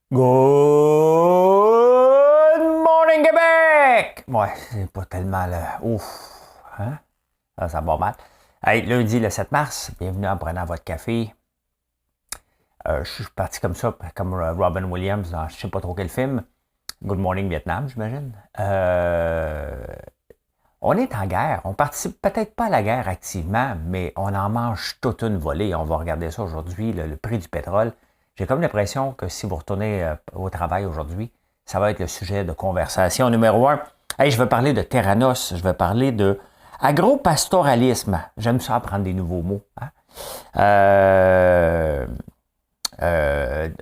Good morning Québec! Ouais, c'est pas tellement le... Ouf, hein? Ça va mal. Hey, lundi le 7 mars, bienvenue en prenant votre café. Je suis parti comme ça, comme Robin Williams dans je sais pas trop quel film. Good Morning Vietnam, j'imagine. On est en guerre. On participe peut-être pas à la guerre activement, mais on en mange toute une volée. On va regarder ça aujourd'hui, le prix du pétrole. J'ai comme l'impression que si vous retournez au travail aujourd'hui, ça va être le sujet de conversation numéro un. Hey, je vais parler de Theranos, je vais parler de agropastoralisme. J'aime ça apprendre des nouveaux mots. Hein?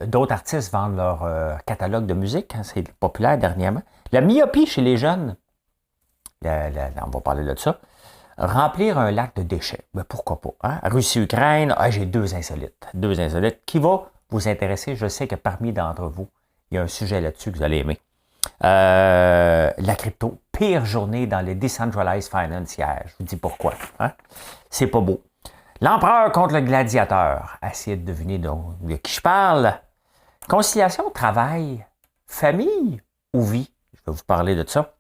D'autres artistes vendent leur catalogue de musique, hein, c'est populaire dernièrement. La myopie chez les jeunes, on va parler de ça. Remplir un lac de déchets, ben pourquoi pas. Hein? Russie-Ukraine, j'ai deux insolites. Deux insolites qui vont vous intéresser. Je sais que parmi d'entre vous, il y a un sujet là-dessus que vous allez aimer. La crypto, pire journée dans les decentralized finance hier. Je vous dis pourquoi. Hein? C'est pas beau. L'empereur contre le gladiateur. Essayez de deviner de qui je parle. Conciliation, travail, famille ou vie. Je vais vous parler de ça.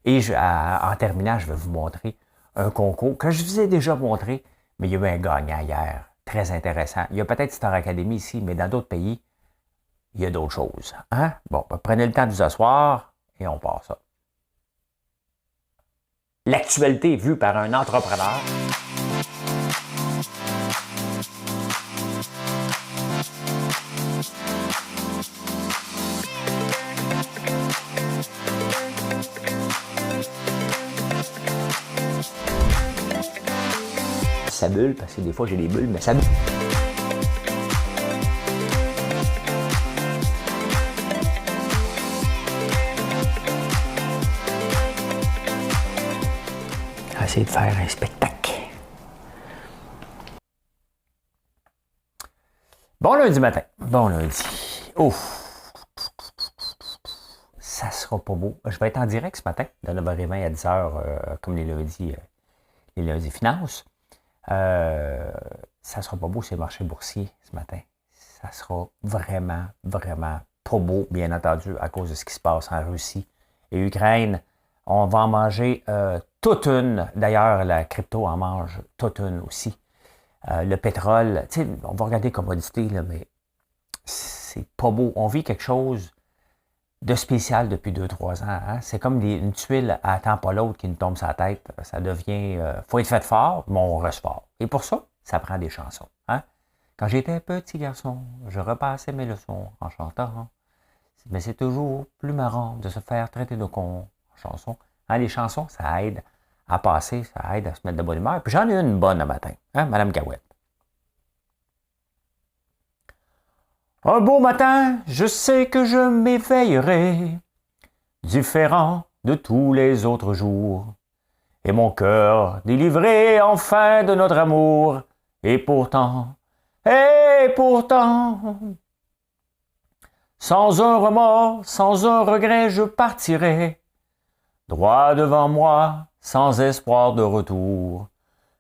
Et en terminant, je vais vous montrer un concours que je vous ai déjà montré, mais il y a eu un gagnant hier. Très intéressant. Il y a peut-être Star Academy ici, mais dans d'autres pays, il y a d'autres choses. Hein? Bon, prenez le temps de vous asseoir et on part ça. L'actualité vue par un entrepreneur. Ça bulle, parce que des fois j'ai des bulles, mais ça bulle. Essayer de faire un spectacle. Bon lundi matin. Bon lundi. Ouf. Ça sera pas beau. Je vais être en direct ce matin, de 9h20 à 10h, comme les lundis finances. Ça sera pas beau, c'est le marché boursier ce matin. Ça sera vraiment, vraiment pas beau, bien entendu, à cause de ce qui se passe en Russie et Ukraine. On va en manger toute une. D'ailleurs, la crypto en mange toute une aussi. Le pétrole, tu sais, on va regarder les commodités, là, mais c'est pas beau. On vit quelque chose de spécial depuis 2-3 ans. Hein? C'est comme une tuile à temps pas l'autre qui nous tombe sur la tête. Ça devient... faut être fait fort, mais on reste fort. Et pour ça, ça prend des chansons. Hein? Quand j'étais un petit garçon, je repassais mes leçons en chantant. Mais c'est toujours plus marrant de se faire traiter de con en chanson. Hein, les chansons, ça aide à passer, ça aide à se mettre de bonne humeur. Puis j'en ai une bonne le matin, hein, Madame Gawette. Un beau matin, je sais que je m'éveillerai, différent de tous les autres jours, et mon cœur délivré enfin de notre amour, et pourtant, sans un remords, sans un regret, je partirai, droit devant moi, sans espoir de retour.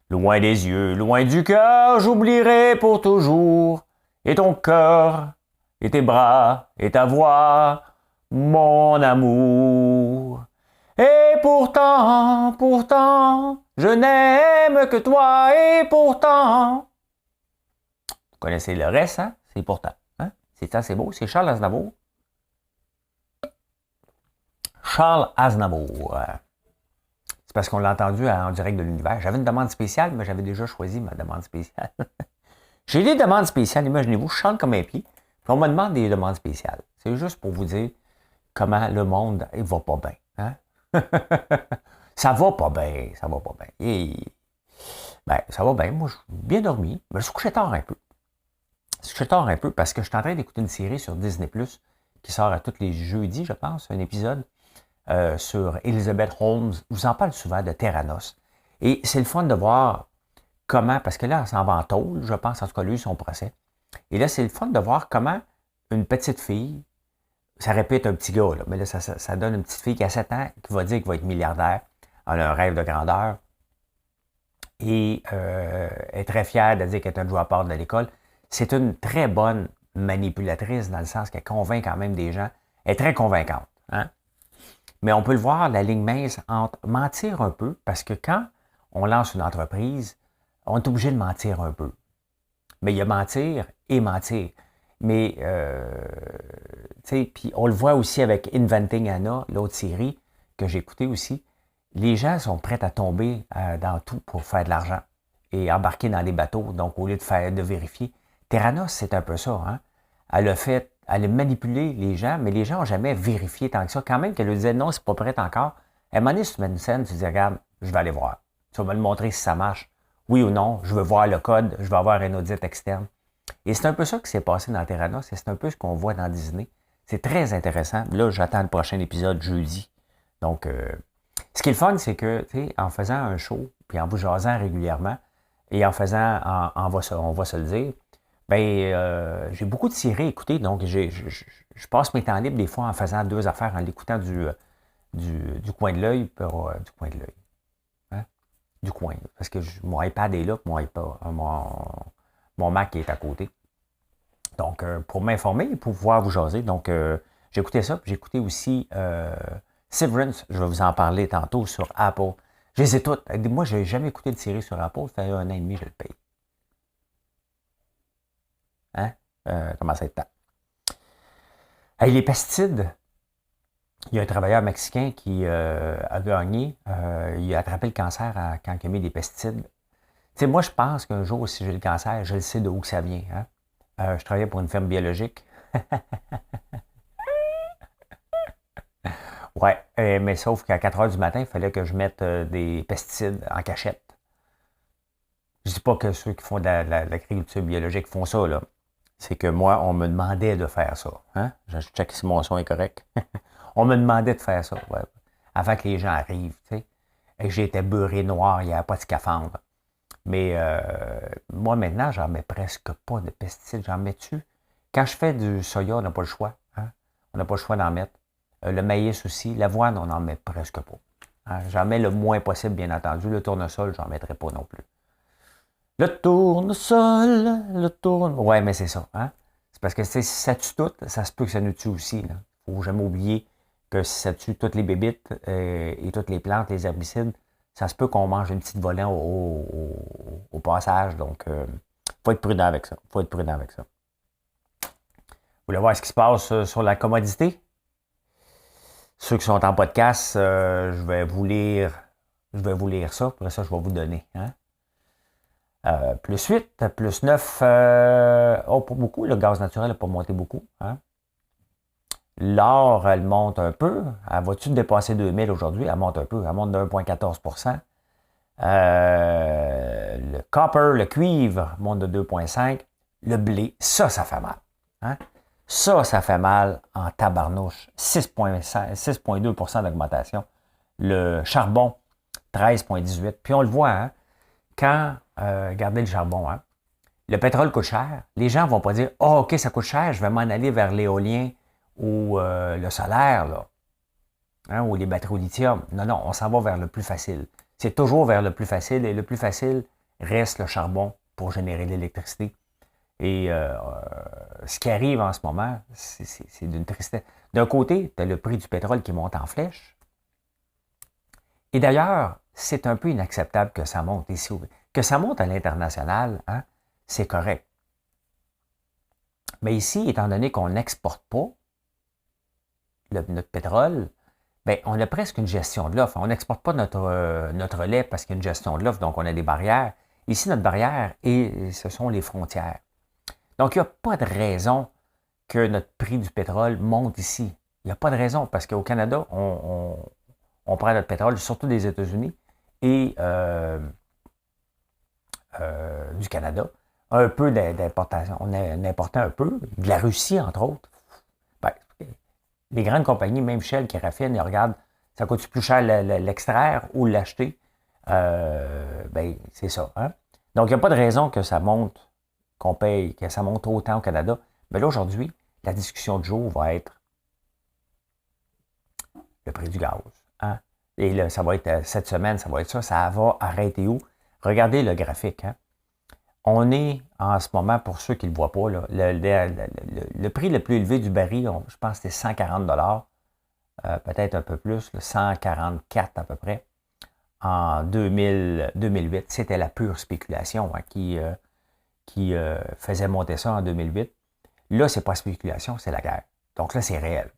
Loin des yeux, loin du cœur, j'oublierai pour toujours, et ton cœur, et tes bras, et ta voix, mon amour. Et pourtant, je n'aime que toi, et pourtant. Vous connaissez le reste, hein? C'est pourtant. Hein? C'est assez beau, c'est Charles Aznavour. Charles Aznavour. C'est parce qu'on l'a entendu en direct de l'univers. J'avais une demande spéciale, mais j'avais déjà choisi ma demande spéciale. J'ai des demandes spéciales, imaginez-vous, je chante comme un pied, puis on me demande des demandes spéciales. C'est juste pour vous dire comment le monde il va pas bien. Hein? Ça va pas bien. Et, ça va bien. Moi, je suis bien dormi. Mais je suis couché tard un peu. Je suis couché tard un peu parce que je suis en train d'écouter une série sur Disney+, qui sort à tous les jeudis, je pense, un épisode sur Elizabeth Holmes. Je vous en parle souvent de Theranos. Et c'est le fun de voir comment, parce que là, elle s'en va en tôle, je pense, en tout cas, lui, son procès. Et là, c'est le fun de voir comment une petite fille, ça répète un petit gars, là, mais là, ça donne une petite fille qui a 7 ans, qui va dire qu'il va être milliardaire. Elle a un rêve de grandeur. Et est très fière de dire qu'elle est un joueur à part de l'école. C'est une très bonne manipulatrice dans le sens qu'elle convainc quand même des gens. Elle est très convaincante. Hein? Mais on peut le voir, la ligne mince entre mentir un peu, parce que quand on lance une entreprise, on est obligé de mentir un peu. Mais il y a mentir et mentir. Mais, tu sais, puis on le voit aussi avec Inventing Anna, l'autre série que j'ai écoutée aussi. Les gens sont prêts à tomber dans tout pour faire de l'argent et embarquer dans les bateaux. Donc, au lieu de vérifier. Theranos, c'est un peu ça. Hein? Elle a manipulé les gens, mais les gens n'ont jamais vérifié tant que ça. Quand même qu'elle lui disait non, c'est pas prêt encore. À un moment donné, si tu mets une scène, tu dis regarde, je vais aller voir. Tu vas me le montrer si ça marche. Oui ou non, je veux voir le code, je vais avoir un audit externe. Et c'est un peu ça qui s'est passé dans Theranos, et c'est un peu ce qu'on voit dans Disney. C'est très intéressant. Là, j'attends le prochain épisode jeudi. Donc, ce qui est le fun, c'est que, tu sais, en faisant un show, puis en vous jasant régulièrement, et en faisant, on va se le dire, ben, j'ai beaucoup de séries à écouter, donc je passe mes temps libres des fois en faisant deux affaires, en l'écoutant du coin de l'œil, du coin de l'œil. Hein? Du coin, parce que mon iPad est là, mon Mac est à côté. Donc, pour m'informer et pour pouvoir vous jaser. Donc, j'ai écouté ça, puis j'ai écouté aussi Severance, je vais vous en parler tantôt sur Apple. Je les ai toutes. Moi, je n'ai jamais écouté de série sur Apple, ça fait 1 an et demi, je le paye. Hein? Comment ça être temps? Hey, les pesticides, il y a un travailleur mexicain qui a gagné, il a attrapé le cancer quand il a mis des pesticides. Tu sais, moi, je pense qu'un jour, si j'ai le cancer, je le sais de où que ça vient. Hein? Je travaillais pour une ferme biologique. Ouais, mais sauf qu'à 4 heures du matin, il fallait que je mette des pesticides en cachette. Je ne dis pas que ceux qui font de l'agriculture biologique font ça, là. C'est que moi, on me demandait de faire ça. Hein? Je check si mon son est correct. On me demandait de faire ça, ouais, avant que les gens arrivent, tu sais. Et j'étais beurré noir, il n'y avait pas de scaphandre. Mais moi, maintenant, j'en mets presque pas de pesticides. J'en mets dessus. Quand je fais du soya, on n'a pas le choix. Hein? On n'a pas le choix d'en mettre. Le maïs aussi. L'avoine, on n'en met presque pas. Hein? J'en mets le moins possible, bien entendu. Le tournesol, j'en mettrai pas non plus. Le tournesol, le tournesol. Ouais, mais c'est ça. Hein? C'est parce que si ça tue tout, ça se peut que ça nous tue aussi. Il ne faut jamais oublier que si ça tue toutes les bébites et toutes les plantes, les herbicides, ça se peut qu'on mange une petite volée au passage. Donc, faut être prudent avec ça. Faut être prudent avec ça. Vous voulez voir ce qui se passe sur la commodité? Ceux qui sont en podcast, je vais vous lire ça. Après ça, je vais vous donner. Hein? Plus 8, plus 9. Oh, pas beaucoup. Le gaz naturel n'a pas monté beaucoup. Hein? L'or, elle monte un peu. Elle va-tu dépasser 2000 aujourd'hui? Elle monte un peu. Elle monte de 1,14 %. Le copper, le cuivre, monte de 2,5. Le blé, ça fait mal. Hein? Ça fait mal en tabarnouche. 6,2 % d'augmentation. Le charbon, 13,18. Puis on le voit, hein? Quand, regardez le charbon, hein? Le pétrole coûte cher. Les gens ne vont pas dire « Oh, OK, ça coûte cher, je vais m'en aller vers l'éolien ou le solaire, là. Hein, ou les batteries au lithium. » Non, non, on s'en va vers le plus facile. C'est toujours vers le plus facile, et le plus facile reste le charbon pour générer de l'électricité. Et ce qui arrive en ce moment, c'est d'une tristesse. D'un côté, tu as le prix du pétrole qui monte en flèche. Et d'ailleurs, c'est un peu inacceptable que ça monte ici. Que ça monte à l'international, hein, c'est correct. Mais ici, étant donné qu'on n'exporte pas notre pétrole, bien, on a presque une gestion de l'offre. On n'exporte pas notre lait parce qu'il y a une gestion de l'offre, donc on a des barrières. Ici, notre barrière, ce sont les frontières. Donc, il n'y a pas de raison que notre prix du pétrole monte ici. Il n'y a pas de raison, parce qu'au Canada, on prend notre pétrole, surtout des États-Unis et du Canada. Un peu d'importation. On a importé un peu, de la Russie, entre autres. Ben, les grandes compagnies, même Shell qui raffinent, ils regardent, ça coûte plus cher l'extraire ou l'acheter. Ben, c'est ça. Hein? Donc, il n'y a pas de raison que ça monte, qu'on paye, que ça monte autant au Canada. Mais là, aujourd'hui, la discussion du jour va être le prix du gaz. Hein? Et là, ça va être cette semaine, ça va être ça. Ça va arrêter où? Regardez le graphique. Hein? On est en ce moment, pour ceux qui ne le voient pas, là, le prix le plus élevé du baril, je pense que c'était 140 peut-être un peu plus, là, 144 à peu près, en 2008. C'était la pure spéculation hein, qui faisait monter ça en 2008. Là, c'est pas spéculation, c'est la guerre. Donc là, c'est réel.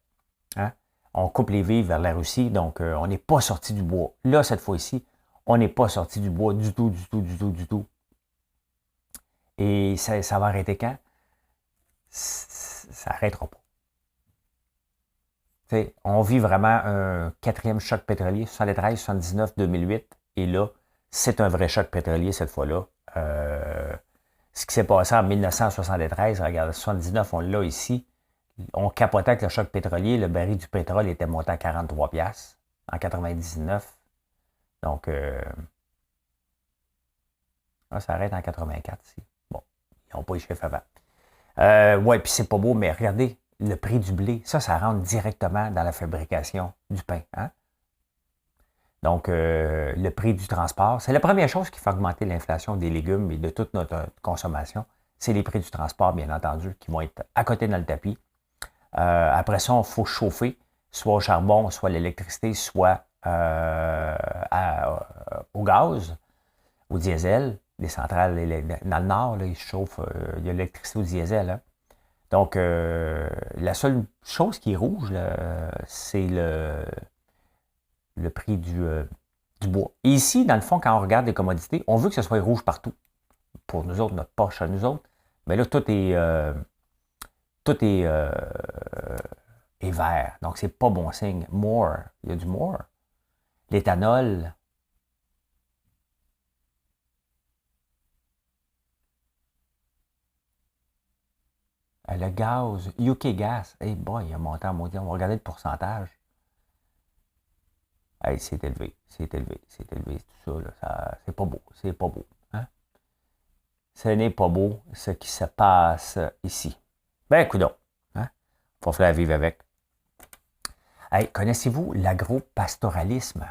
Hein? On coupe les vivres vers la Russie, donc on n'est pas sorti du bois. Là, cette fois-ci, on n'est pas sorti du bois du tout, du tout, du tout, du tout. Et ça va arrêter quand? Ça n'arrêtera pas. T'sais, on vit vraiment un quatrième choc pétrolier, 73, 79, 2008. Et là, c'est un vrai choc pétrolier cette fois-là. Ce qui s'est passé en 1973, regarde, 79, on l'a ici. On capotait avec le choc pétrolier. Le baril du pétrole était monté à 43 piastres en 99. Donc, ça arrête en 84 ici. Bon, ils n'ont pas eu chef avant. Ouais, puis c'est pas beau, mais regardez, le prix du blé, ça rentre directement dans la fabrication du pain. Hein? Donc, le prix du transport, c'est la première chose qui fait augmenter l'inflation des légumes et de toute notre consommation. C'est les prix du transport, bien entendu, qui vont être à côté dans le tapis. Après ça, il faut chauffer, soit au charbon, soit à l'électricité, soit au gaz, au diesel. Les centrales, dans le nord, là, ils chauffent, il y a l'électricité au diesel. Hein? Donc, la seule chose qui est rouge, c'est le prix du bois. Et ici, dans le fond, quand on regarde les commodités, on veut que ce soit rouge partout. Pour nous autres, notre poche à nous autres. Mais là, tout est vert. Donc, c'est pas bon signe. More. Il y a du more. L'éthanol. Le gaz. UK Gas. Eh boy, il a monté en maudit. On va regarder le pourcentage. Hey, c'est élevé. C'est élevé. C'est élevé. Tout ça, là, c'est pas beau. C'est pas beau. Hein? Ce n'est pas beau ce qui se passe ici. Ben, coudonc. Hein? Faut faire vivre avec. Hey, connaissez-vous l'agropastoralisme?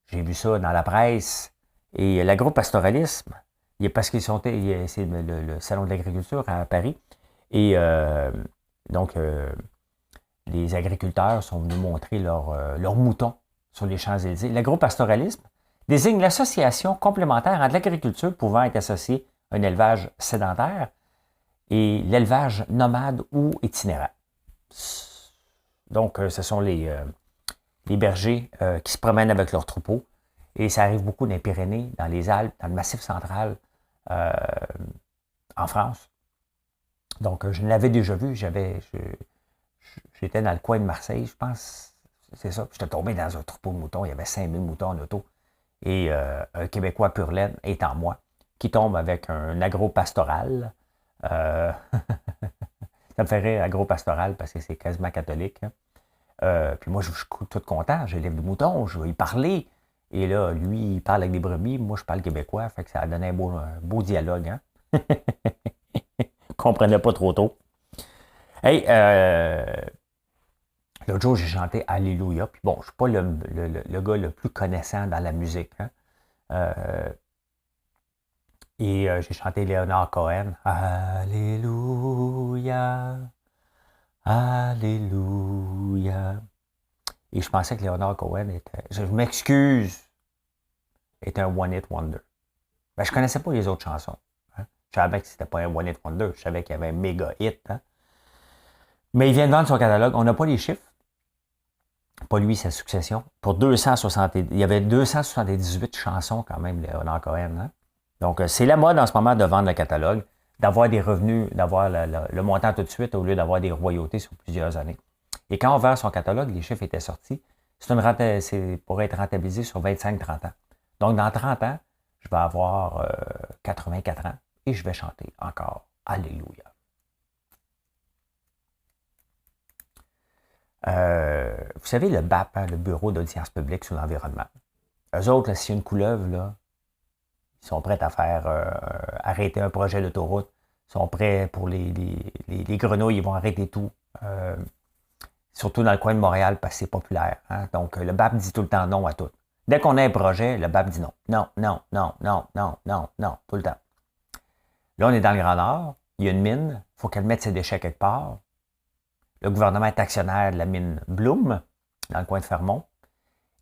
J'ai vu ça dans la presse. Et l'agropastoralisme, parce qu'ils sont, c'est le Salon de l'agriculture à Paris. Et donc, les agriculteurs sont venus montrer leurs moutons sur les Champs-Élysées. L'agropastoralisme désigne l'association complémentaire entre l'agriculture pouvant être associée à un élevage sédentaire et l'élevage nomade ou itinérant. Donc, ce sont les bergers qui se promènent avec leurs troupeaux. Et ça arrive beaucoup dans les Pyrénées, dans les Alpes, dans le Massif central, en France. Donc, je l'avais déjà vu. J'étais dans le coin de Marseille, je pense. C'est ça. J'étais tombé dans un troupeau de moutons. Il y avait 5000 moutons en auto. Et un Québécois pur laine étant moi, qui tombe avec un agropastoral. Ça me fait rire, agropastoral, parce que c'est quasiment catholique. Hein. Puis moi, je suis tout content. J'élève des moutons, je vais y parler. Et là, lui, il parle avec des brebis. Moi, je parle québécois. Fait que ça a donné un beau dialogue. Hein? Comprenais pas trop tôt. Hey, l'autre jour, j'ai chanté Alléluia. Puis bon, je ne suis pas le gars le plus connaissant dans la musique. Hein? Et j'ai chanté Léonard Cohen. Alléluia. Alléluia. Et je pensais que Léonard Cohen était, je m'excuse, était un one-hit wonder. Ben, je ne connaissais pas les autres chansons. Hein? Je savais que c'était pas un one-hit wonder. Je savais qu'il y avait un méga hit. Hein? Mais il vient de vendre son catalogue. On n'a pas les chiffres. Pas lui, sa succession. Pour 260, il y avait 278 chansons quand même, Léonard Cohen. Hein? Donc, c'est la mode en ce moment de vendre le catalogue, d'avoir des revenus, d'avoir le montant tout de suite au lieu d'avoir des royautés sur plusieurs années. Et quand on vend son catalogue, les chiffres étaient sortis, c'est pour être rentabilisé sur 25-30 ans. Donc, dans 30 ans, je vais avoir 84 ans et je vais chanter encore Alléluia. Vous savez, le BAP, hein, le Bureau d'audience publique sur l'environnement. Eux autres, s'il y a une couleuvre, là, ils sont prêts à faire arrêter un projet d'autoroute. Ils sont prêts pour les grenouilles, ils vont arrêter tout. Surtout dans le coin de Montréal, parce que c'est populaire. Hein? Donc, le BAP dit tout le temps non à tout. Dès qu'on a un projet, le BAP dit non. Non, non, non, non, non, non, non, tout le temps. Là, on est dans le Grand Nord, il y a une mine, il faut qu'elle mette ses déchets quelque part. Le gouvernement est actionnaire de la mine Bloom, dans le coin de Fermont.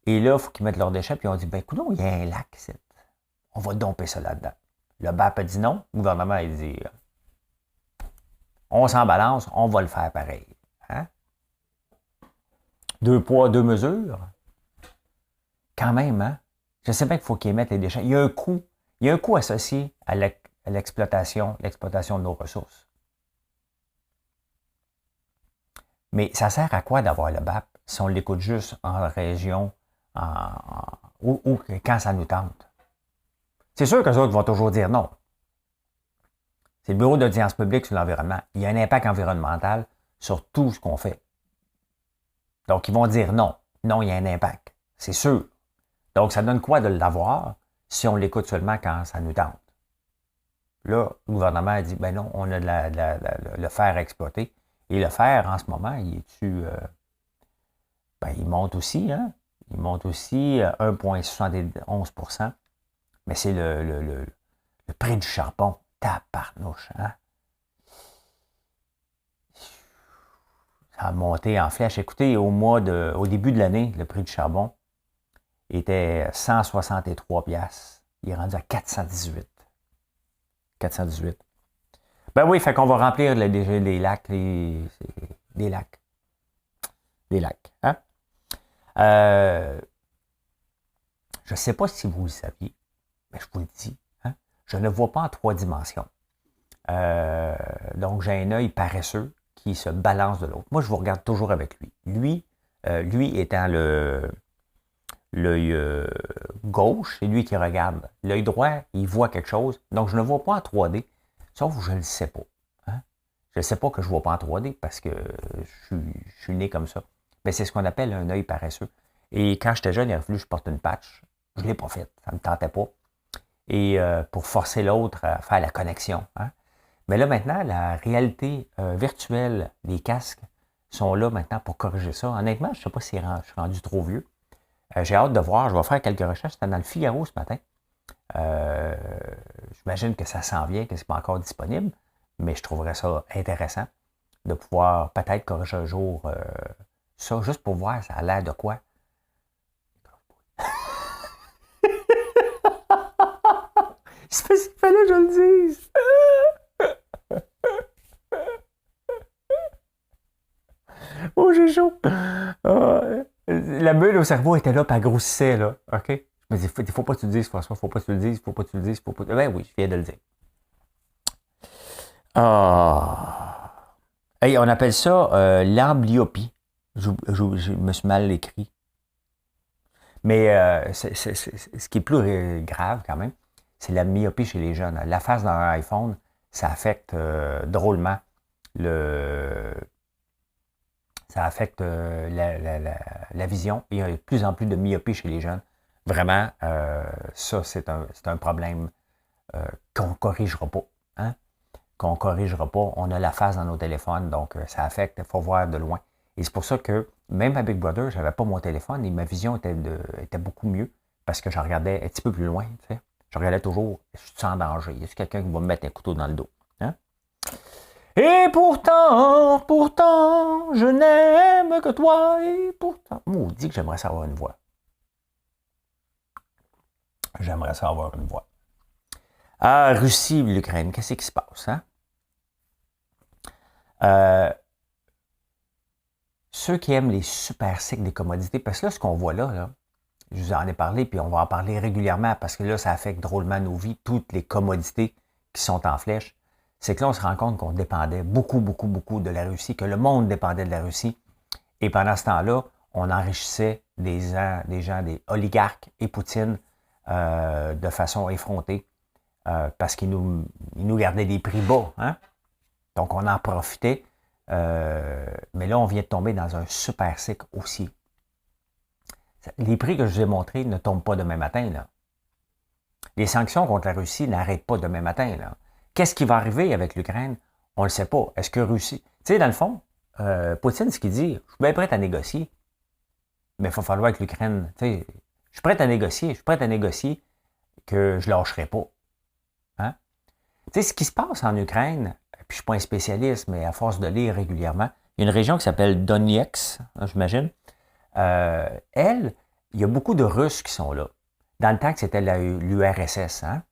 Et là, il faut qu'ils mettent leurs déchets, puis on dit, ben écoute, il y a un lac ici. On va domper ça là-dedans. Le BAP a dit non, le gouvernement a dit, on s'en balance, on va le faire pareil. Hein? 2 poids, 2 mesures. Quand même, hein? Je sais bien qu'il faut qu'ils mettent les déchets. Il y a un coût associé à l'exploitation de nos ressources. Mais ça sert à quoi d'avoir le BAP si on l'écoute juste en région ou quand ça nous tente? C'est sûr qu'eux autres vont toujours dire non. C'est le Bureau d'audience publique sur l'environnement. Il y a un impact environnemental sur tout ce qu'on fait. Donc, ils vont dire non. Non, il y a un impact. C'est sûr. Donc, ça donne quoi de l'avoir si on l'écoute seulement quand ça nous tente? Là, le gouvernement a dit, ben non, on a le fer à exploiter. Et le fer, en ce moment, il monte aussi, hein? Il monte aussi 1,71 %. Mais c'est le prix du charbon. Tabarnouche, hein? Ça a monté en flèche. Écoutez, au début de l'année, le prix du charbon était 163 $. Il est rendu à 418. 418. Ben oui, fait qu'on va remplir les lacs, des lacs. Des lacs, hein? Je ne sais pas si vous le saviez, mais je vous le dis, hein? Je ne vois pas en 3 dimensions. Donc, j'ai un œil paresseux qui se balance de l'autre. Moi, je vous regarde toujours avec lui. Lui étant l'œil gauche, c'est lui qui regarde. L'œil droit, il voit quelque chose. Donc, je ne vois pas en 3D, sauf que je ne le sais pas. Hein? Je ne sais pas que je ne vois pas en 3D parce que je suis né comme ça. Mais c'est ce qu'on appelle un œil paresseux. Et quand j'étais jeune, il a fallu que je porte une patch. Je ne l'ai pas faite. Ça ne me tentait pas. Et pour forcer l'autre à faire la connexion. Hein? Mais là, maintenant, la réalité virtuelle des casques sont là maintenant pour corriger ça. Honnêtement, je ne sais pas si je suis rendu trop vieux. J'ai hâte de voir. Je vais faire quelques recherches. C'était dans le Figaro ce matin. J'imagine que ça s'en vient, que ce n'est pas encore disponible. Mais je trouverais ça intéressant de pouvoir peut-être corriger un jour ça, juste pour voir ça a l'air de quoi. C'est parce qu'il fallait que je le dise. Oh, j'ai chaud. La bulle au cerveau était là, puis elle grossissait, là. OK? Je me dis, faut pas que tu le dises, François, faut pas que tu le dises, faut pas que tu le dises, faut pas... Ben oui, je viens de le dire. Hey, on appelle ça l'amblyopie. Je me suis mal écrit. Mais ce qui est plus grave, quand même, c'est la myopie chez les jeunes. La face dans un iPhone, ça affecte drôlement ça affecte la vision. Il y a de plus en plus de myopie chez les jeunes. Vraiment, ça, c'est un problème qu'on ne corrigera pas. Hein? Qu'on ne corrigera pas. On a la face dans nos téléphones, donc ça affecte. Il faut voir de loin. Et c'est pour ça que, même à Big Brother, je n'avais pas mon téléphone et ma vision était beaucoup mieux parce que je regardais un petit peu plus loin. Tu sais. Je regardais toujours, je suis en danger. Y a quelqu'un qui va me mettre un couteau dans le dos? Hein? Et pourtant, je n'aime que toi, et pourtant... Maudit que j'aimerais savoir une voix. J'aimerais savoir une voix. Ah, Russie, l'Ukraine, qu'est-ce qui se passe, hein? Ceux qui aiment les super cycles des commodités, parce que là, ce qu'on voit là, je vous en ai parlé, puis on va en parler régulièrement, parce que là, ça affecte drôlement nos vies, toutes les commodités qui sont en flèche. C'est que là, on se rend compte qu'on dépendait beaucoup de la Russie, que le monde dépendait de la Russie. Et pendant ce temps-là, on enrichissait des gens, des oligarques et Poutine de façon effrontée parce qu'ils nous gardaient des prix bas. Hein? Donc, on en profitait. Mais là, on vient de tomber dans un super cycle aussi. Les prix que je vous ai montrés ne tombent pas demain matin. Là. Les sanctions contre la Russie n'arrêtent pas demain matin. Là. Qu'est-ce qui va arriver avec l'Ukraine? On ne le sait pas. Est-ce que Russie... Tu sais, dans le fond, Poutine, ce qu'il dit, je suis bien prêt à négocier, mais il va falloir que l'Ukraine... Tu sais, je suis prêt à négocier que je ne lâcherai pas. Hein? Tu sais, ce qui se passe en Ukraine, puis je ne suis pas un spécialiste, mais à force de lire régulièrement, il y a une région qui s'appelle Donetsk, hein, j'imagine. Elle, il y a beaucoup de Russes qui sont là. Dans le temps que c'était l'URSS. Hein?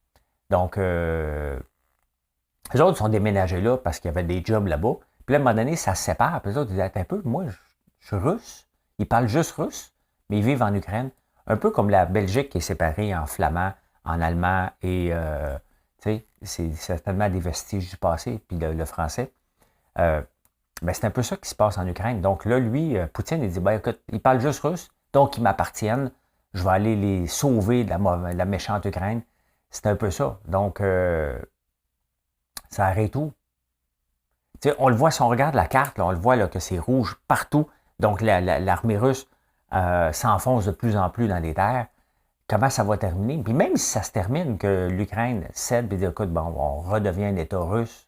Donc, les autres sont déménagés là parce qu'il y avait des jobs là-bas. Puis là, à un moment donné, ça se sépare. Puis les autres disaient, attends un peu, moi, je suis russe. Ils parlent juste russe, mais ils vivent en Ukraine. Un peu comme la Belgique qui est séparée en flamand, en allemand et, tu sais, c'est certainement des vestiges du passé, puis le français. Ben, c'est un peu ça qui se passe en Ukraine. Donc là, lui, Poutine, il dit, ben écoute, ils parlent juste russe, donc ils m'appartiennent. Je vais aller les sauver de la méchante Ukraine. C'est un peu ça. Donc, ça arrête tout. Tu sais, on le voit, si on regarde la carte, là, on le voit là, que c'est rouge partout. Donc, l'armée russe s'enfonce de plus en plus dans les terres. Comment ça va terminer? Puis même si ça se termine, que l'Ukraine cède et dit, écoute, bon, on redevient un État russe,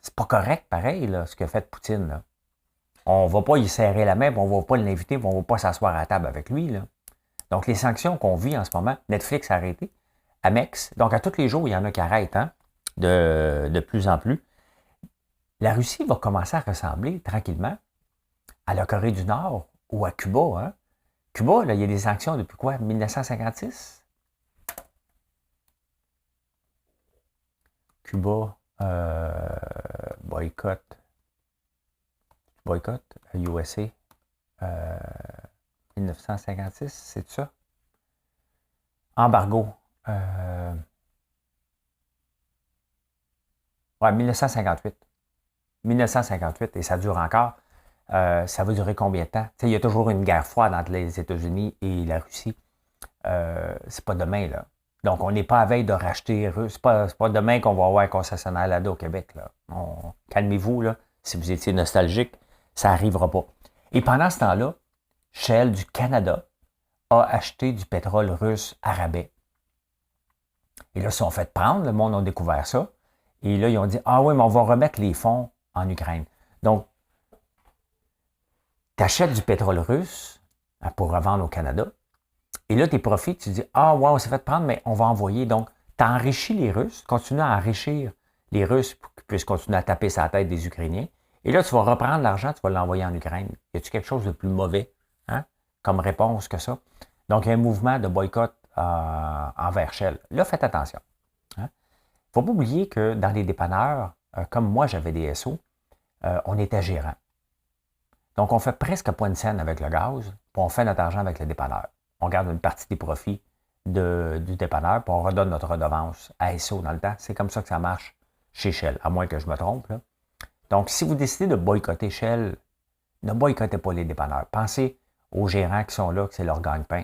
c'est pas correct, pareil, là, ce que fait Poutine. Là. On ne va pas y serrer la main, on ne va pas l'inviter, on ne va pas s'asseoir à la table avec lui. Là. Donc, les sanctions qu'on vit en ce moment, Netflix a arrêté, Amex, donc à tous les jours, il y en a qui arrêtent, hein, de plus en plus. La Russie va commencer à ressembler tranquillement à la Corée du Nord ou à Cuba. Hein. Cuba, là, il y a des sanctions depuis quoi? 1956? Cuba, boycott, USA, 1956, c'est ça? Embargo. Ouais, 1958. 1958, et ça dure encore. Ça va durer combien de temps? T'sais, il y a toujours une guerre froide entre les États-Unis et la Russie. C'est pas demain, là. Donc, on n'est pas à veille de racheter russe. C'est pas demain qu'on va avoir un concessionnaire Lada au Québec. Là. Calmez-vous, là. Si vous étiez nostalgique, ça n'arrivera pas. Et pendant ce temps-là, Shell du Canada a acheté du pétrole russe à rabais. Et là, ils se sont fait prendre, le monde a découvert ça. Et là, ils ont dit, ah oui, mais on va remettre les fonds en Ukraine. Donc, tu achètes du pétrole russe pour revendre au Canada. Et là, tes profits, tu dis, ah ouais, on s'est fait prendre, mais on va envoyer. Donc, tu enrichis les Russes, continue à enrichir les Russes pour qu'ils puissent continuer à taper sa tête des Ukrainiens. Et là, tu vas reprendre l'argent, tu vas l'envoyer en Ukraine. Y a-t-il quelque chose de plus mauvais, hein, comme réponse que ça? Donc, il y a un mouvement de boycott envers Shell. Là, faites attention. Il ne faut pas oublier que dans les dépanneurs, comme moi, j'avais des SO, on était gérant. Donc, on fait presque pas une scène avec le gaz, puis on fait notre argent avec le dépanneur. On garde une partie des profits du dépanneur, puis on redonne notre redevance à SO dans le temps. C'est comme ça que ça marche chez Shell, à moins que je me trompe. Là. Donc, si vous décidez de boycotter Shell, ne boycottez pas les dépanneurs. Pensez aux gérants qui sont là, que c'est leur gagne-pain.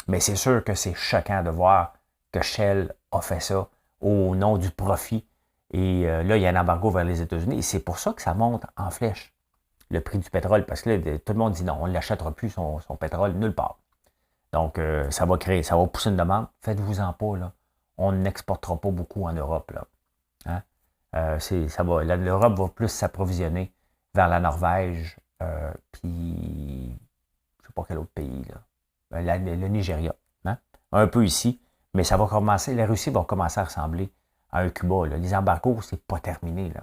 Mais c'est sûr que c'est choquant de voir que Shell a fait ça au nom du profit. Et là, il y a un embargo vers les États-Unis. Et c'est pour ça que ça monte en flèche, le prix du pétrole. Parce que là, tout le monde dit non, on ne l'achètera plus, son pétrole, nulle part. Donc, ça va pousser une demande. Faites-vous-en pas, là. On n'exportera pas beaucoup en Europe, là. Hein? L'Europe va plus s'approvisionner vers la Norvège, puis je ne sais pas quel autre pays, là. Le Nigeria. Hein? Un peu ici, mais ça va commencer, la Russie va commencer à ressembler à un Cuba. Là. Les embargos, c'est pas terminé. Là.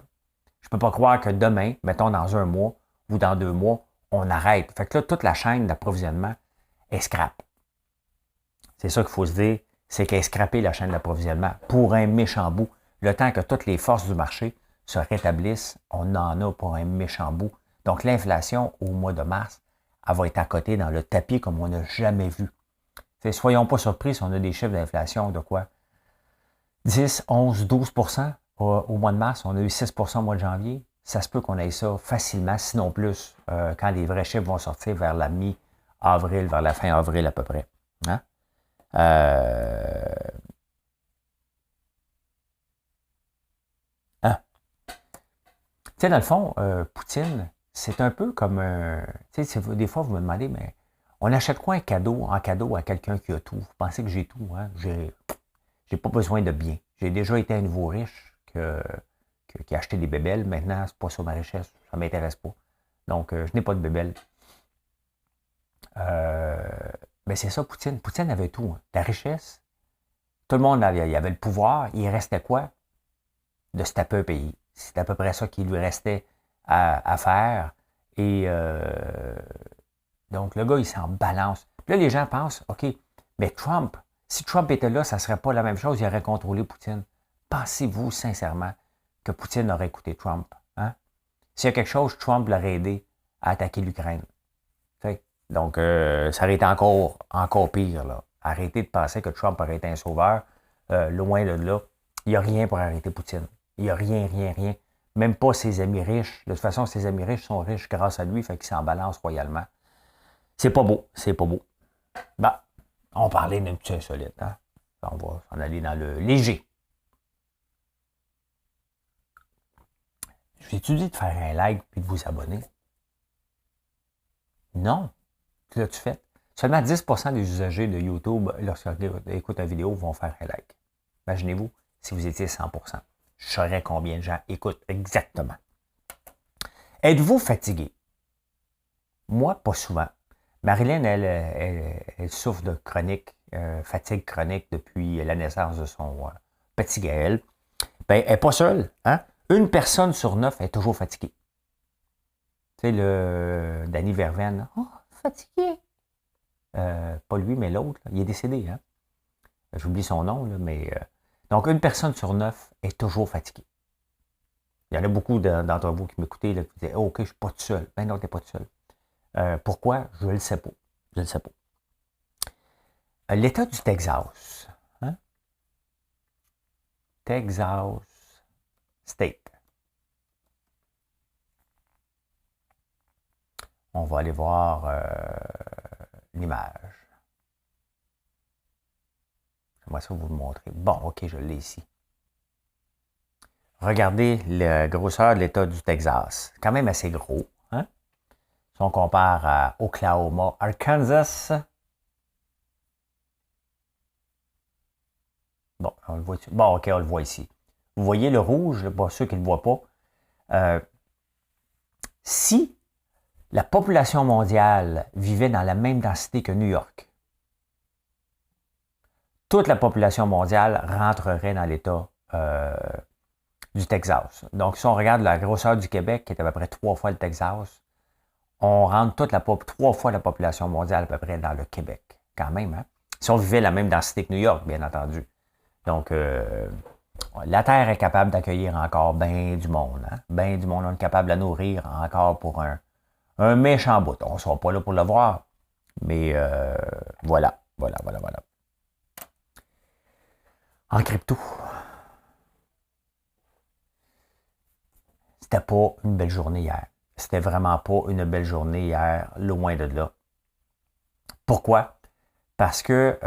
Je ne peux pas croire que demain, mettons dans un mois ou dans 2 mois, on arrête. Fait que là, toute la chaîne d'approvisionnement est scrap. C'est ça qu'il faut se dire, c'est qu'elle est scrappée la chaîne d'approvisionnement pour un méchant bout. Le temps que toutes les forces du marché se rétablissent, on en a pour un méchant bout. Donc l'inflation au mois de mars, elle va être à côté dans le tapis comme on n'a jamais vu. T'sais, soyons pas surpris si on a des chiffres d'inflation de quoi? 10, 11, 12 au mois de mars. On a eu 6 au mois de janvier. Ça se peut qu'on ait ça facilement, sinon plus, quand les vrais chiffres vont sortir vers la mi-avril, vers la fin avril à peu près. Hein? Hein? Tu sais, dans le fond, Poutine, c'est un peu comme tu sais, des fois, vous me demandez, mais on achète quoi en cadeau à quelqu'un qui a tout? Vous pensez que j'ai tout, hein? J'ai pas besoin de biens. J'ai déjà été un nouveau riche qui a acheté des bébelles. Maintenant, c'est pas sur ma richesse. Ça m'intéresse pas. Donc, je n'ai pas de bébelles. Ben c'est ça, Poutine. Poutine avait tout. Hein. La richesse, Tout le monde il avait le pouvoir. Il restait quoi? De se taper un pays. C'est à peu près ça qui lui restait à faire. Et donc, le gars, il s'en balance. Puis là, les gens pensent, OK, mais Trump, si Trump était là, ça ne serait pas la même chose. Il aurait contrôlé Poutine. Pensez-vous sincèrement que Poutine aurait écouté Trump? Hein? S'il y a quelque chose, Trump l'aurait aidé à attaquer l'Ukraine. Donc, ça aurait été encore pire. Là. Arrêtez de penser que Trump aurait été un sauveur. Loin de là, il n'y a rien pour arrêter Poutine. Il n'y a rien, rien, rien. Même pas ses amis riches. De toute façon, ses amis riches sont riches grâce à lui, fait qu'il s'en balance royalement. C'est pas beau, c'est pas beau. Bah, on parlait d'un petit insolite. Hein? On va s'en aller dans le léger. Je vous ai-tu dit de faire un like et de vous abonner? Non. L'as-tu fait? Seulement 10% des usagers de YouTube, lorsqu'ils écoutent la vidéo, vont faire un like. Imaginez-vous si vous étiez 100%. Je saurais combien de gens écoutent exactement. Êtes-vous fatigué? Moi, pas souvent. Marilyn, elle souffre de fatigue chronique depuis la naissance de son petit Gaël. Ben, elle n'est pas seule. Hein? Une personne sur 9 est toujours fatiguée. Tu sais, le Danny Verven, oh, fatigué. Pas lui, mais l'autre, il est décédé. Hein? J'oublie son nom, là, mais... donc, une personne sur 9 est toujours fatiguée. Il y en a beaucoup d'entre vous qui m'écoutez, là, qui disaient, oh, OK, je ne suis pas tout seul. Ben non, tu n'es pas tout seul. Pourquoi? Je ne le sais pas. Je ne le sais pas. L'État du Texas. Hein? Texas State. On va aller voir l'image. J'aimerais ça vous le montrer. Bon, OK, je l'ai ici. Regardez la grosseur de l'État du Texas. C'est quand même assez gros. Hein? Si on compare à Oklahoma, Arkansas. Bon, on le voit ici. Bon, OK, on le voit ici. Vous voyez le rouge, pour ceux qui ne le voient pas. Si la population mondiale vivait dans la même densité que New York, toute la population mondiale rentrerait dans l'État du Texas. Donc, si on regarde la grosseur du Québec, qui est à peu près 3 fois le Texas, on rentre 3 fois la population mondiale à peu près dans le Québec, quand même. Hein? Si on vivait la même densité que New York, bien entendu. Donc, la Terre est capable d'accueillir encore bien du monde. Hein? Bien du monde, on est capable de la nourrir encore pour un méchant bout. On ne sera pas là pour le voir, mais voilà. En crypto, c'était pas une belle journée hier. C'était vraiment pas une belle journée hier, loin de là. Pourquoi? Parce que,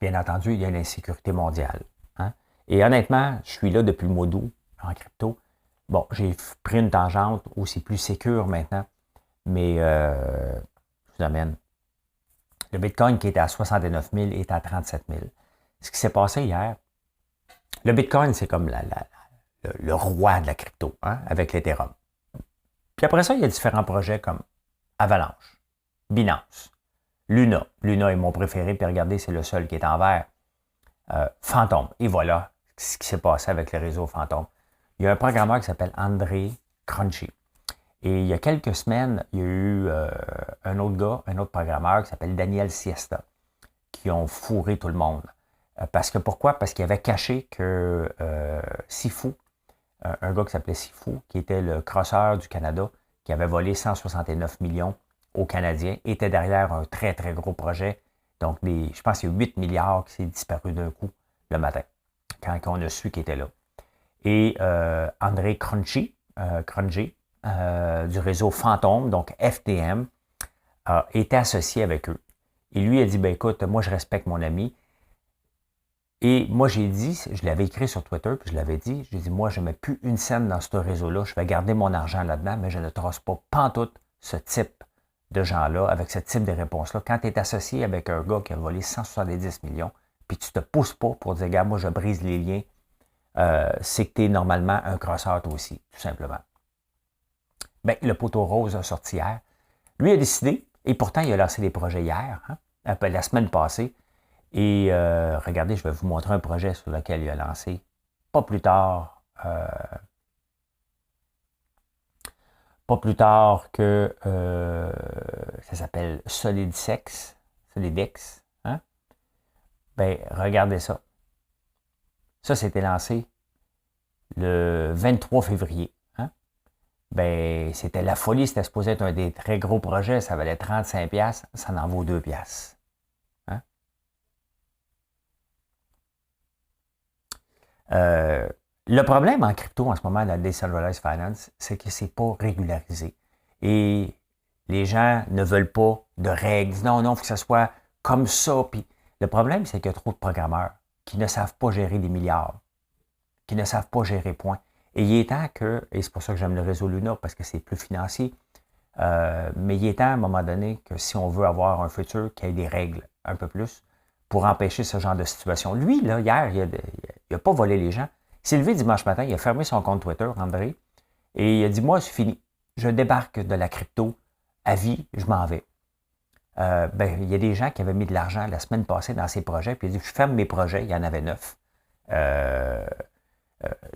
bien entendu, il y a l'insécurité mondiale. Hein? Et honnêtement, je suis là depuis le mois d'août en crypto. Bon, j'ai pris une tangente où c'est plus sécure maintenant, mais je vous amène. Le Bitcoin qui était à 69 000 est à 37 000. Ce qui s'est passé hier, le Bitcoin, c'est comme le roi de la crypto, hein, avec l'Ethereum. Puis après ça, il y a différents projets comme Avalanche, Binance, Luna. Luna est mon préféré, puis regardez, c'est le seul qui est en vert. Phantom. Et voilà ce qui s'est passé avec le réseau Phantom. Il y a un programmeur qui s'appelle André Crunchy. Et il y a quelques semaines, il y a eu un autre programmeur qui s'appelle Daniel Siesta, qui ont fourré tout le monde. Pourquoi? Parce qu'il avait caché que Sifu, un gars qui s'appelait Sifu, qui était le crosseur du Canada, qui avait volé 169 millions aux Canadiens, était derrière un très, très gros projet. Donc, je pense qu'il y a 8 milliards qui s'est disparu d'un coup le matin, quand on a su qu'il était là. Et André Crunchy, du réseau Phantom, donc FTM, était associé avec eux. Et lui a dit, ben écoute, moi je respecte mon ami. Et moi j'ai dit, je l'avais écrit sur Twitter, puis je l'avais dit, j'ai dit, moi je ne mets plus une scène dans ce réseau-là, je vais garder mon argent là-dedans, mais je ne trace pas pantoute ce type de gens-là, avec ce type de réponse-là. Quand tu es associé avec un gars qui a volé 170 millions, puis tu ne te pousses pas pour dire, gars, moi je brise les liens, c'est que tu es normalement un crosseur toi aussi, tout simplement. Ben, le poteau rose a sorti hier. Lui a décidé, et pourtant il a lancé des projets hier, hein, la semaine passée, Et regardez, je vais vous montrer un projet sur lequel il a lancé pas plus tard, que ça s'appelle Solidex. Hein? Ben, regardez ça. Ça, c'était lancé le 23 février. Hein? Ben, c'était la folie, c'était supposé être un des très gros projets, ça valait 35$, ça en vaut 2$. Hein? Le problème en crypto en ce moment, la Decentralized Finance, c'est que c'est pas régularisé. Et les gens ne veulent pas de règles. Non, il faut que ça soit comme ça. Puis le problème, c'est qu'il y a trop de programmeurs qui ne savent pas gérer des milliards, qui ne savent pas gérer point. Et il est temps que, et c'est pour ça que j'aime le réseau Luna, parce que c'est plus financier, mais il est temps à un moment donné que si on veut avoir un futur, qu'il y ait des règles un peu plus pour empêcher ce genre de situation. Lui, là, hier, il n'a pas volé les gens. Il s'est levé dimanche matin, il a fermé son compte Twitter, André, et il a dit, moi, c'est fini. Je débarque de la crypto à vie, je m'en vais. Il y a des gens qui avaient mis de l'argent la semaine passée dans ces projets, puis il a dit, je ferme mes projets, il y en avait 9.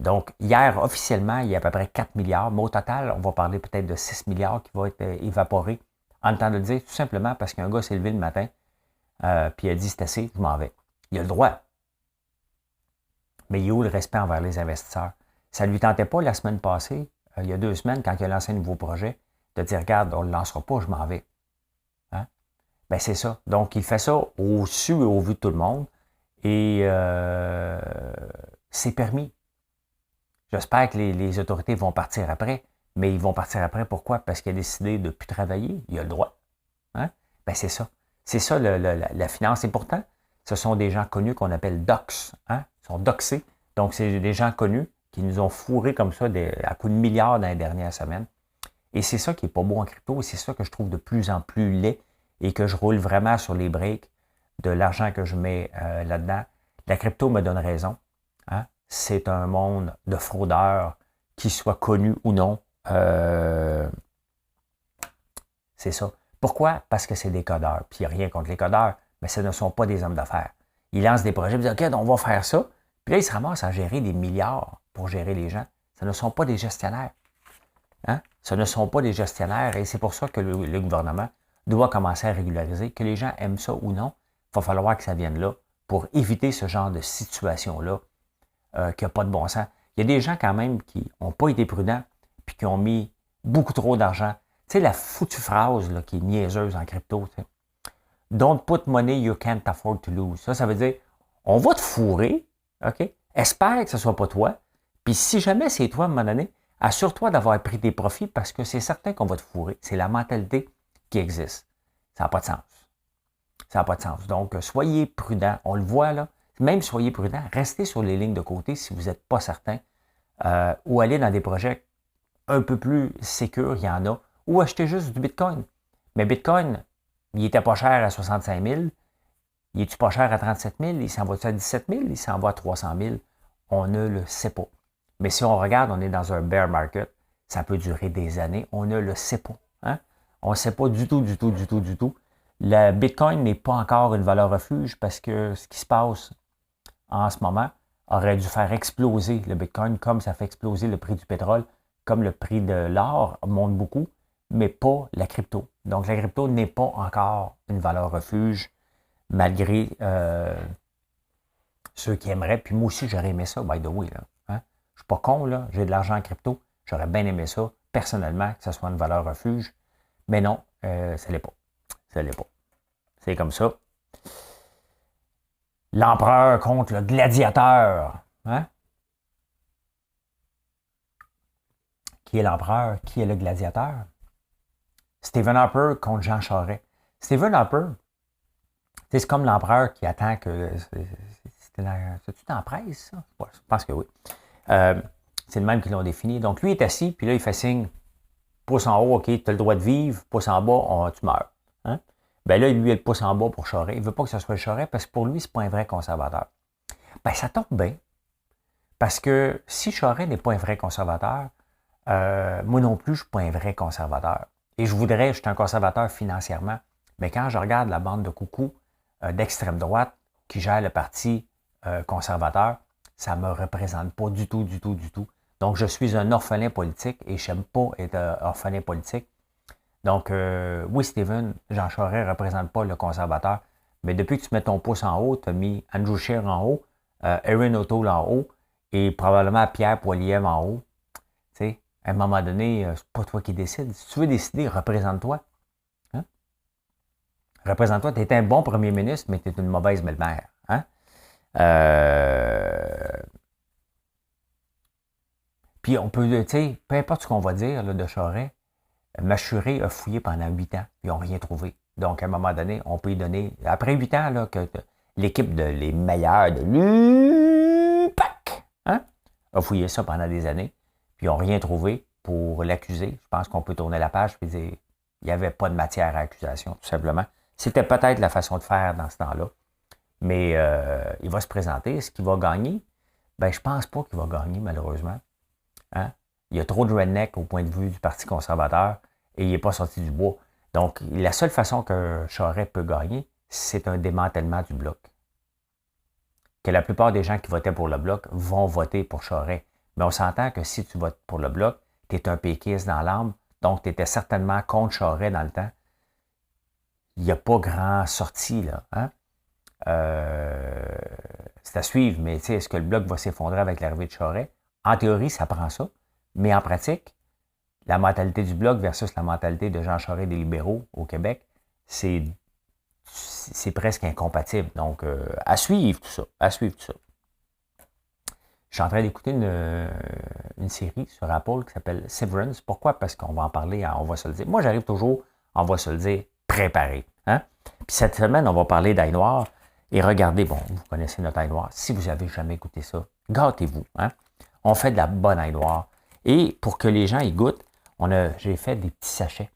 Donc, hier, officiellement, il y a à peu près 4 milliards, mais au total, on va parler peut-être de 6 milliards qui vont être évaporés. En temps de le dire, tout simplement parce qu'un gars s'est levé le matin, puis il a dit, c'est assez, je m'en vais. Il a le droit. Mais il y a où le respect envers les investisseurs? Ça ne lui tentait pas la semaine passée, il y a 2 semaines, quand il a lancé un nouveau projet, de dire, regarde, on ne le lancera pas, je m'en vais. Hein? Ben, c'est ça. Donc, il fait ça au su et au vu de tout le monde. Et c'est permis. J'espère que les autorités vont partir après. Mais ils vont partir après, pourquoi? Parce qu'il a décidé de ne plus travailler. Il a le droit. Hein? Ben, c'est ça. C'est ça la finance. Et pourtant, ce sont des gens connus qu'on appelle docs. Hein? Ils sont doxés. Donc, c'est des gens connus qui nous ont fourrés comme ça à coups de milliards dans les dernières semaines. Et c'est ça qui n'est pas beau en crypto. Et c'est ça que je trouve de plus en plus laid et que je roule vraiment sur les breaks de l'argent que je mets là-dedans. La crypto me donne raison. Hein? C'est un monde de fraudeurs, qu'ils soient connus ou non. C'est ça. Pourquoi? Parce que c'est des codeurs. Puis il n'y a rien contre les codeurs, mais ce ne sont pas des hommes d'affaires. Ils lancent des projets, ils disent, OK, on va faire ça. Puis là, ils se ramassent à gérer des milliards pour gérer les gens. Ce ne sont pas des gestionnaires. Hein? Ce ne sont pas des gestionnaires et c'est pour ça que le gouvernement doit commencer à régulariser. Que les gens aiment ça ou non, il va falloir que ça vienne là pour éviter ce genre de situation-là qui n'a pas de bon sens. Il y a des gens quand même qui n'ont pas été prudents puis qui ont mis beaucoup trop d'argent. Tu sais, la foutue phrase là, qui est niaiseuse en crypto, tu sais. Don't put money you can't afford to lose. Ça veut dire, on va te fourrer, OK? Espère que ce ne soit pas toi. Puis si jamais c'est toi à un moment donné, assure-toi d'avoir pris des profits parce que c'est certain qu'on va te fourrer. C'est la mentalité qui existe. Ça n'a pas de sens. Ça n'a pas de sens. Donc, soyez prudents. On le voit là. Même soyez prudents. Restez sur les lignes de côté si vous n'êtes pas certain. Ou allez dans des projets un peu plus sécurs, il y en a. Ou achetez juste du Bitcoin. Mais Bitcoin, il n'était pas cher à 65 000. Il est-tu pas cher à 37 000? Il s'en va-tu à 17 000? Il s'en va à 300 000? On ne le sait pas. Mais si on regarde, on est dans un bear market. Ça peut durer des années. On ne le sait pas. Hein? On ne sait pas du tout. Le Bitcoin n'est pas encore une valeur refuge parce que ce qui se passe en ce moment aurait dû faire exploser le Bitcoin comme ça fait exploser le prix du pétrole, comme le prix de l'or monte beaucoup, mais pas la crypto. Donc la crypto n'est pas encore une valeur refuge malgré ceux qui aimeraient. Puis moi aussi, j'aurais aimé ça, by the way. Là. Hein? Je suis pas con, là. J'ai de l'argent en crypto. J'aurais bien aimé ça, personnellement, que ce soit une valeur refuge. Mais non, ça ne l'est pas. Ça ne l'est pas. C'est comme ça. L'empereur contre le gladiateur. Hein? Qui est l'empereur? Qui est le gladiateur? Stephen Harper contre Jean Charest. Stephen Harper, c'est comme l'empereur qui attend que... C'est-tu dans la presse, ça? Ouais, je pense que oui. C'est le même qui l'ont défini. Donc, lui est assis, puis là, il fait signe. Pouce en haut, OK, tu as le droit de vivre. Pouce en bas, tu meurs. Hein? Ben là, lui, il a le pouce en bas pour Charest. Il ne veut pas que ce soit le Charest parce que pour lui, c'est pas un vrai conservateur. Ben, ça tombe bien. Parce que si Charest n'est pas un vrai conservateur, moi non plus, je ne suis pas un vrai conservateur. Et je suis un conservateur financièrement. Mais quand je regarde la bande de coucou d'extrême droite, qui gère le parti conservateur, ça ne me représente pas du tout, du tout, du tout. Donc, je suis un orphelin politique et je n'aime pas être orphelin politique. Donc, oui, Stephen, Jean Charest ne représente pas le conservateur, mais depuis que tu mets ton pouce en haut, tu as mis Andrew Scheer en haut, Erin O'Toole en haut et probablement Pierre Poilievre en haut. Tu sais, à un moment donné, c'est pas toi qui décides. Si tu veux décider, représente-toi. Hein? Représente-toi. Tu es un bon premier ministre, mais tu es une mauvaise belle-mère. Hein? Puis on peut, tu sais, peu importe ce qu'on va dire là, de Charest, Machuré a fouillé pendant 8 ans, ils n'ont rien trouvé. Donc, à un moment donné, on peut y donner, après 8 ans, là, que l'équipe de les meilleurs de l'UPAC hein, a fouillé ça pendant des années, puis ils n'ont rien trouvé pour l'accuser. Je pense qu'on peut tourner la page et dire il n'y avait pas de matière à accusation, tout simplement. C'était peut-être la façon de faire dans ce temps-là. Mais il va se présenter. Est-ce qu'il va gagner? Ben, je pense pas qu'il va gagner, malheureusement. Hein? Il y a trop de redneck au point de vue du Parti conservateur et il n'est pas sorti du bois. Donc, la seule façon que Charest peut gagner, c'est un démantèlement du Bloc. Que la plupart des gens qui votaient pour le Bloc vont voter pour Charest. Mais on s'entend que si tu votes pour le Bloc, tu es un péquiste dans l'âme, donc tu étais certainement contre Charest dans le temps. Il n'y a pas grand sortie, là. Hein? C'est à suivre, mais est-ce que le Bloc va s'effondrer avec l'arrivée de Charest? En théorie, ça prend ça. Mais en pratique, la mentalité du Bloc versus la mentalité de Jean Charest des libéraux au Québec, c'est presque incompatible. Donc, à suivre tout ça. À suivre tout ça. Je suis en train d'écouter une série sur Apple qui s'appelle Severance. Pourquoi? Parce qu'on va en parler, on va se le dire. Moi, j'arrive toujours, on va se le dire, préparé. Hein? Puis cette semaine, on va parler d'ail noir. Et regardez, bon, vous connaissez notre ail noir. Si vous n'avez jamais goûté ça, gâtez-vous. Hein? On fait de la bonne ail noire. Et pour que les gens y goûtent, j'ai fait des petits sachets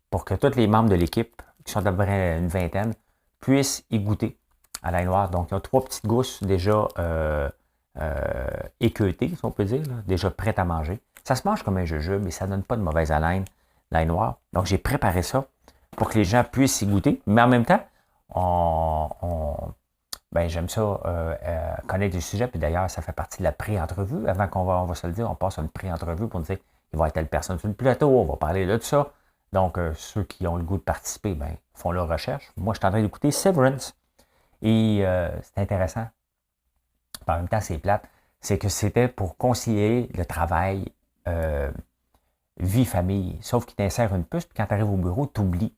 pour que tous les membres de l'équipe, qui sont à peu près une vingtaine, puissent y goûter à l'ail noir. Donc, il y a 3 petites gousses déjà équeutées, si on peut dire, là, déjà prêtes à manger. Ça se mange comme un jujube, mais ça ne donne pas de mauvaise haleine, l'ail noir. Donc, j'ai préparé ça pour que les gens puissent y goûter. Mais en même temps, j'aime ça, connaître le sujet, puis d'ailleurs, ça fait partie de la pré-entrevue. Avant on va se le dire, on passe à une pré-entrevue pour dire il va y avoir telle personne sur le plateau, on va parler de ça. Donc, ceux qui ont le goût de participer, font leur recherche. Moi, je suis en train d'écouter Severance. Et c'est intéressant. En même temps, c'est plate. C'est que c'était pour concilier le travail, vie-famille. Sauf qu'il t'insère une puce, puis quand tu arrives au bureau, tu oublies.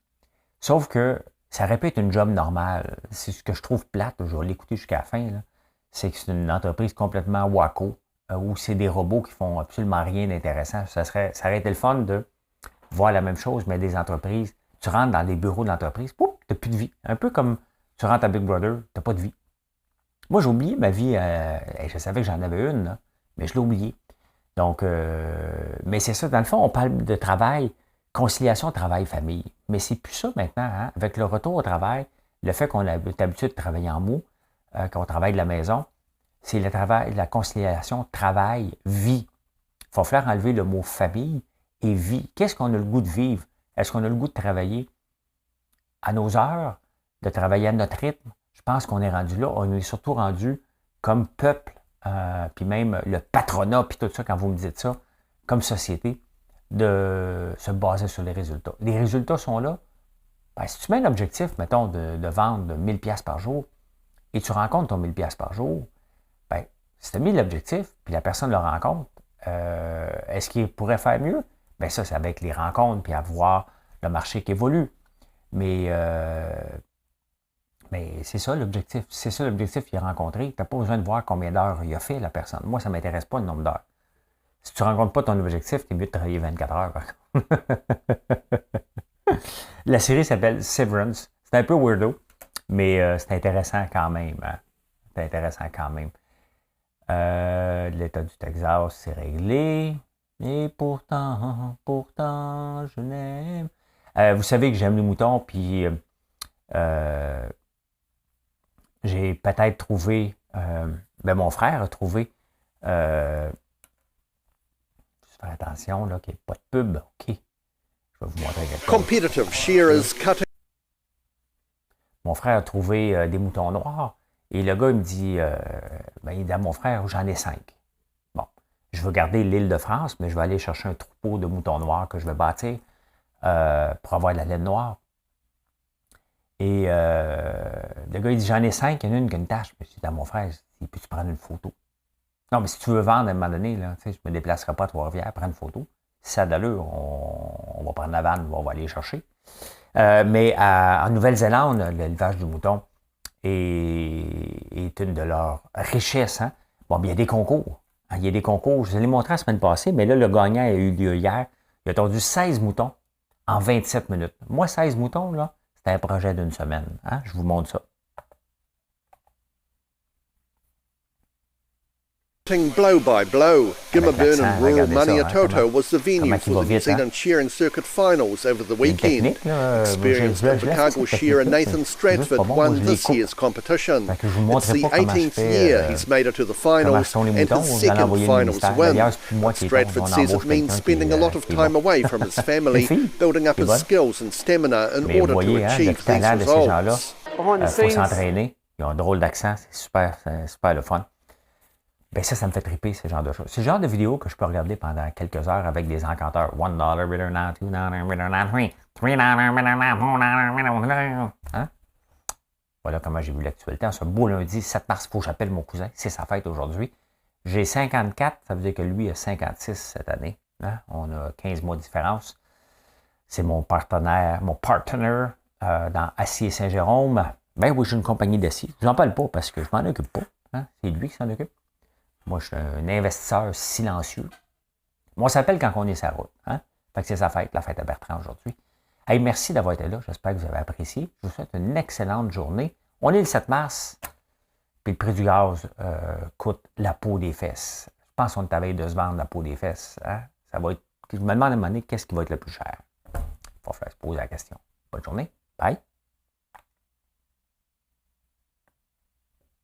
Sauf que ça aurait pu être une job normale. C'est ce que je trouve plate, je vais l'écouter jusqu'à la fin, là. C'est que c'est une entreprise complètement wacko, où c'est des robots qui font absolument rien d'intéressant. Ça aurait été le fun de voir la même chose, mais des entreprises. Tu rentres dans les bureaux de l'entreprise, pouf, tu n'as plus de vie. Un peu comme tu rentres à Big Brother, tu n'as pas de vie. Moi, j'ai oublié ma vie. Je savais que j'en avais une, là, mais je l'ai oublié. Donc, mais c'est ça, dans le fond, on parle de travail, conciliation travail-famille. Mais c'est plus ça maintenant. Hein? Avec le retour au travail, le fait qu'on a l'habitude de travailler en mou, qu'on travaille de la maison, c'est la conciliation travail-vie. Il va falloir enlever le mot famille et vie. Qu'est-ce qu'on a le goût de vivre? Est-ce qu'on a le goût de travailler à nos heures, de travailler à notre rythme? Je pense qu'on est rendu là. On est surtout rendu comme peuple, puis même le patronat, puis tout ça, quand vous me dites ça, comme société, de se baser sur les résultats. Les résultats sont là. Si tu mets un objectif, mettons, de vendre 1000 pièces par jour, et tu rencontres ton 1000 pièces par jour, si tu as mis l'objectif, puis la personne le rencontre, est-ce qu'il pourrait faire mieux? Ça, c'est avec les rencontres, puis à voir le marché qui évolue. Mais c'est ça l'objectif. C'est ça l'objectif qu'il a rencontré. Tu n'as pas besoin de voir combien d'heures il a fait, la personne. Moi, ça ne m'intéresse pas le nombre d'heures. Si tu ne rencontres pas ton objectif, tu es mieux de travailler 24 heures. La série s'appelle Severance. C'est un peu weirdo, mais c'est intéressant quand même. Hein? C'est intéressant quand même. L'État du Texas, c'est réglé. Et pourtant, je n'aime. Vous savez que j'aime les moutons, puis j'ai peut-être trouvé, mon frère a trouvé, faire attention, là, qu'il n'y ait pas de pub. OK. Je vais vous montrer quelque chose. Competitive shearers cutting. Mon frère a trouvé des moutons noirs Et le gars, il me dit, il dit à mon frère, j'en ai 5. Bon, je veux garder l'île de France, mais je vais aller chercher un troupeau de moutons noirs que je vais bâtir pour avoir de la laine noire. Et le gars, il dit, j'en ai 5, il y en a une qui a une tâche. Je dis à mon frère, il peut-tu prendre une photo? Non, mais si tu veux vendre à un moment donné, là, je ne me déplacerai pas à Trois-Rivières, prendre une photo. Si ça a d'allure, on va prendre la vanne, on va aller chercher. Mais en Nouvelle-Zélande, l'élevage du mouton est une de leurs richesses. Hein? Bon, bien, il y a des concours. Hein? Il y a des concours. Je vous l'ai montré la semaine passée, mais là, le gagnant a eu lieu hier. Il a tendu 16 moutons en 27 minutes. Moi, 16 moutons, là, c'était un projet d'une semaine. Hein? Je vous montre ça. Blow by blow, Gimmerburn and Rural Maniatoto was the venue for the New Zealand Shearing Circuit finals over the weekend. Experienced Invercargill shearer Nathan Stratford won this year's competition. It's the 18th year he's made it to the finals and his second finals win. Stratford says it means spending a lot of time away from his family, building up his skills and stamina in order to achieve these results. Il faut s'entraîner. Ils ont un drôle d'accent, c'est super le fun. Ben ça me fait triper, ce genre de choses. C'est le genre de vidéo que je peux regarder pendant quelques heures avec des encanteurs. $1, $2, $3, $3. Hein? Voilà comment j'ai vu l'actualité. Ce beau lundi, 7 mars, il faut que j'appelle mon cousin. C'est sa fête aujourd'hui. J'ai 54, ça veut dire que lui a 56 cette année. Hein? On a 15 mois de différence. C'est mon partenaire dans Acier Saint-Jérôme. Ben oui, j'ai une compagnie d'acier. Je n'en parle pas parce que je m'en occupe pas. Hein? C'est lui qui s'en occupe. Moi, je suis un investisseur silencieux. Moi, on s'appelle quand on est sur la route. Hein? Fait que c'est sa fête, la fête à Bertrand aujourd'hui. Hey, merci d'avoir été là. J'espère que vous avez apprécié. Je vous souhaite une excellente journée. On est le 7 mars. Puis le prix du gaz coûte la peau des fesses. Je pense qu'on est à veille de se vendre la peau des fesses. Hein? Ça va être. Je me demande à un moment donné qu'est-ce qui va être le plus cher. Il faut se poser la question. Bonne journée. Bye.